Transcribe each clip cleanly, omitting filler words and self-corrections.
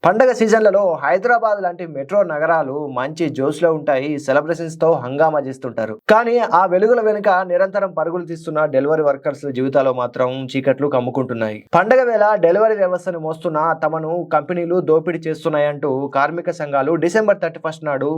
పండగ సీజన్లలో హైదరాబాద్ లాంటి మెట్రో నగరాలు మంచి జోష్లో ఉంటాయి. సెలబ్రేషన్స్ తో హంగామా చేస్తుంటారు. కానీ ఆ వెలుగుల వెనుక నిరంతరం పరుగులు తీస్తున్న డెలివరీ వర్కర్స్ జీవితాల్లో మాత్రం చీకట్లు కమ్ముకుంటున్నాయి. పండగ వేళ డెలివరీ వ్యవస్థను మోస్తున్న తమను కంపెనీలు దోపిడీ చేస్తున్నాయంటూ కార్మిక సంఘాలు డిసెంబర్ 31 నాడు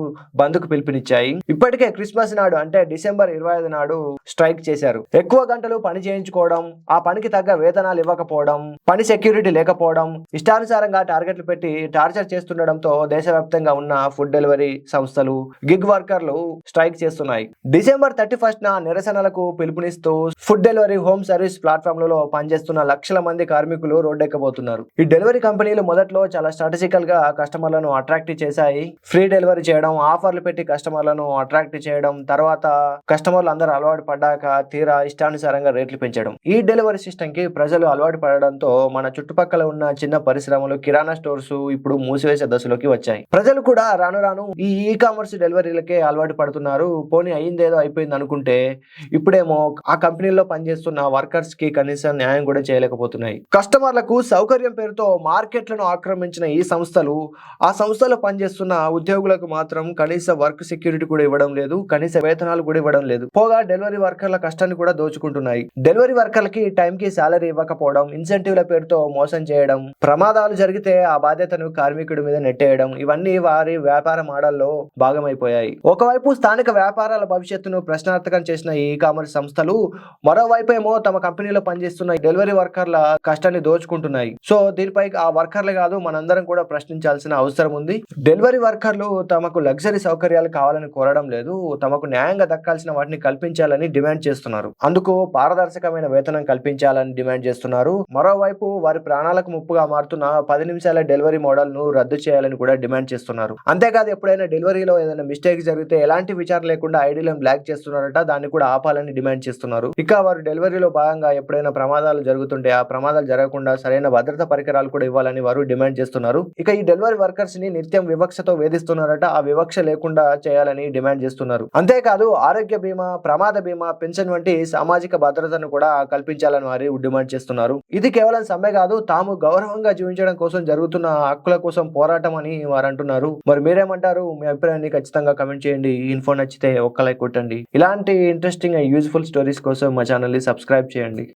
బంద్కు పిలుపునిచ్చాయి. ఇప్పటికే క్రిస్మస్ నాడు అంటే డిసెంబర్ 25 నాడు స్ట్రైక్ చేశారు. ఎక్కువ గంటలు పని చేయించుకోవడం, ఆ పనికి తగ్గ వేతనాలు ఇవ్వకపోవడం, పని సెక్యూరిటీ లేకపోవడం, ఇష్టానుసారంగా టార్గెట్లు పెట్టి టార్చర్ చేస్తుండడంతో దేశవ్యాప్తంగా ఉన్న ఫుడ్ డెలివరీ సంస్థలు, గిగ్ వర్కర్లు స్ట్రైక్ చేస్తున్నాయి. డిసెంబర్ 31 నిరసనలకు పిలుపునిస్తూ ఫుడ్ డెలివరీ హోమ్ సర్వీస్ ప్లాట్ఫామ్లలో పనిచేస్తున్న లక్షల మంది కార్మికులు రోడ్డెక్కబోతున్నారు. ఈ డెలివరీ కంపెనీలు మొదట్లో చాలా స్ట్రాటజికల్ గా కస్టమర్లను అట్రాక్ట్ చేశాయి. ఫ్రీ డెలివరీ చేయడం, ఆఫర్లు పెట్టి కస్టమర్లను అట్రాక్ట్ చేయడం, తర్వాత కస్టమర్లు అందరూ అలవాటు పడ్డాక తీరా ఇష్టానుసారంగా రేట్లు పెంచడం. ఈ డెలివరీ సిస్టమ్ కి ప్రజలు అలవాటు పడడంతో మన చుట్టుపక్కల ఉన్న చిన్న పరిశ్రమలు, కిరాణా స్టోర్స్ ఇప్పుడు మూసివేసే దశలోకి వచ్చాయి. ప్రజలు కూడా రాను రాను ఈ కామర్స్ డెలివరీలకే అలవాటు పడుతున్నారు. పోనీ అయిందేదో అయిపోయింది అనుకుంటే ఇప్పుడేమో ఆ కంపెనీల్లో పనిచేస్తున్న వర్కర్స్ కి కనీసం న్యాయం కూడా చేయలేకపోతున్నాయి. కస్టమర్లకు సౌకర్యం పేరుతో మార్కెట్లను ఆక్రమించిన ఈ సంస్థలు ఆ సంస్థలో పనిచేస్తున్న ఉద్యోగులకు మాత్రం కనీస వర్క్ సెక్యూరిటీ కూడా ఇవ్వడం లేదు, కనీస వేతనాలు కూడా ఇవ్వడం లేదు. పోగా డెలివరీ వర్కర్ల కష్టాన్ని కూడా దోచుకుంటున్నాయి. డెలివరీ వర్కర్లకి టైంకి శాలరీ ఇవ్వకపోవడం, ఇన్సెంటివ్ల పేరుతో మోసం చేయడం, ప్రమాదాలు జరిగితే ఆ బాధ్యతను కార్మికుడి మీద నెట్టేయడం, ఇవన్నీ వారి వ్యాపార మోడల్లో భాగమైపోయాయి. ఒకవైపు స్థానిక వ్యాపారాల భవిష్యత్తును ప్రశ్నార్థకం చేసిన ఈ కామర్స్ సంస్థలు, మరోవైపు ఏమో తమ కంపెనీలో పనిచేస్తున్న డెలివరీ వర్కర్ల కష్టాన్ని దోచుకుంటున్నాయి. సో దీనిపై ఆ వర్కర్లు కాదు, మనందరం కూడా ప్రశ్నించాల్సిన అవసరం ఉంది. డెలివరీ వర్కర్లు తమకు లగ్జరీ సౌకర్యాలు కావాలని కోరడం లేదు, తమకు న్యాయంగా దక్కాల్సిన వాటిని కల్పించాలని డిమాండ్ చేస్తున్నారు. అందుకు పారదర్శకమైన వేతనం కల్పించాలని డిమాండ్ చేస్తున్నారు. మరోవైపు వారి ప్రాణాలకు ముప్పుగా మారుతున్న 10 నిమిషాల డెలివరీ మోడల్ ను రద్దు చేయాలని కూడా డిమాండ్ చేస్తున్నారు. అంతేకాదు ఎప్పుడైనా డెలివరీలో ఏదైనా మిస్టేక్ జరిగితే ఎలాంటి విచారణ లేకుండా ఐడీలను బ్లాక్ చేస్తున్నారట, దాన్ని కూడా ఆపాలని డిమాండ్ చేస్తున్నారు. ఇక వారు డెలివరీలో భాగంగా ఎప్పుడైనా ప్రమాదాలు జరుగుతుంటే ఆ ప్రమాదాలు జరగకుండా సరైన భద్రతా పరికరాలు కూడా ఇవ్వాలని వారు డిమాండ్ చేస్తున్నారు. ఇక ఈ డెలివరీ వర్కర్స్ ని నిత్యం వివక్షతో వేధిస్తున్నారట, ఆ వివక్ష లేకుండా చేయాలని డిమాండ్ చేస్తున్నారు. అంతేకాదు ఆరోగ్య బీమా, ప్రమాద బీమా, పెన్షన్ వంటి సామాజిక భద్రతను కూడా కల్పించాలని వారు డిమాండ్ చేస్తున్నారు. ఇది కేవలం సమ్మె కాదు, తాము గౌరవంగా జీవించడం కోసం జరుగుతున్న హక్కుల కోసం పోరాటం అని వారు అంటున్నారు. మరి మీరేమంటారు? మీ అభిప్రాయాన్ని ఖచ్చితంగా కమెంట్ చేయండి. ఈ ఇన్ఫో నచ్చితే ఒక్క లైక్ కొట్టండి. ఇలాంటి ఇంట్రెస్టింగ్ అండ్ యూజ్ఫుల్ స్టోరీస్ కోసం మా ఛానల్ ని సబ్స్క్రైబ్ చేయండి.